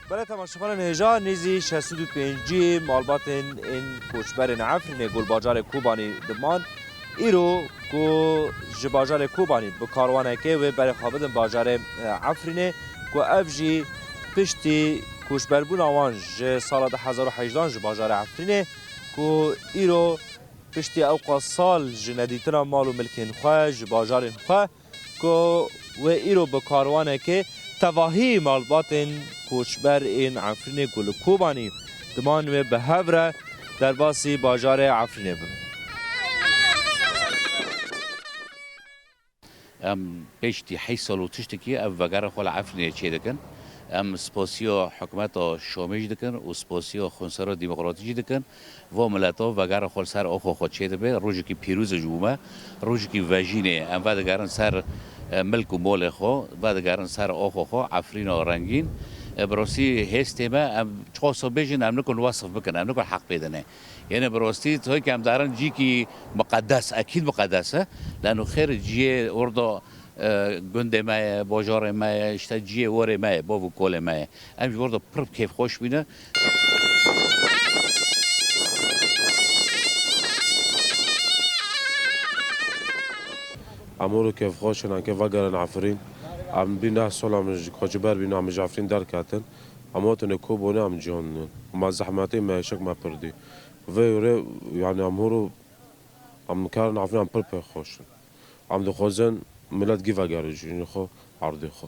برای تماشاگران هجا نیزی 65 مالبات این کوچبر عفرین گل باجار کوبانی دمان ایرو کو جباجار کوبانی به کاروانه که و برای خوابدن باجار عفرینه کو افجی پشتی کوچبر بون آوان سال 2018 جباجار عفرینه کو ایرو پشتی اوقا سال جندیتنا مال و ملکین خواه جباجار خواه کو و ایرو به کاروانه که تواهی مالبات کوچبر این عفرین گل کوبانی دمان و به هفره در باسی باجار عفرینه بم. بيشتي حيصلوا تشتكي أم وجرا خلا عفني تشيدكن أم سباسيو حكومة شامج دكن و سپاسيو خنسرة ديمقراطية دكن و ملتا وجرا خل سر آخو خود شيد به روزی که پیروز جومه روزی که وجینه ام بعد گرن سر ملک و مال خو بعد گرن سر آخو خو عفرین و رنگین براستی هستیم ام چهار بیشین ام نکن وصف بکن ام نکن حق بدنه یعنی براستی توی که ام دارن جی کی مقدس اكيد مقدسه لانه خير جی اردا گنده ما باجار ما اشتجی وره ما بابو کل ما ام وردا پرب کیف خوش بینه امورو کیف خوشن که وگرن عفرین ام بینه سلام کوچبر بینه ام جعفرین در کاتن اموتن کوبونه ام جون ما زحمتي ما شك ما بردي ويوري يعني امورو ام كارن عفرين ام برب خوش ام دو خوزن ملت گیوا گارج خو عرضی خو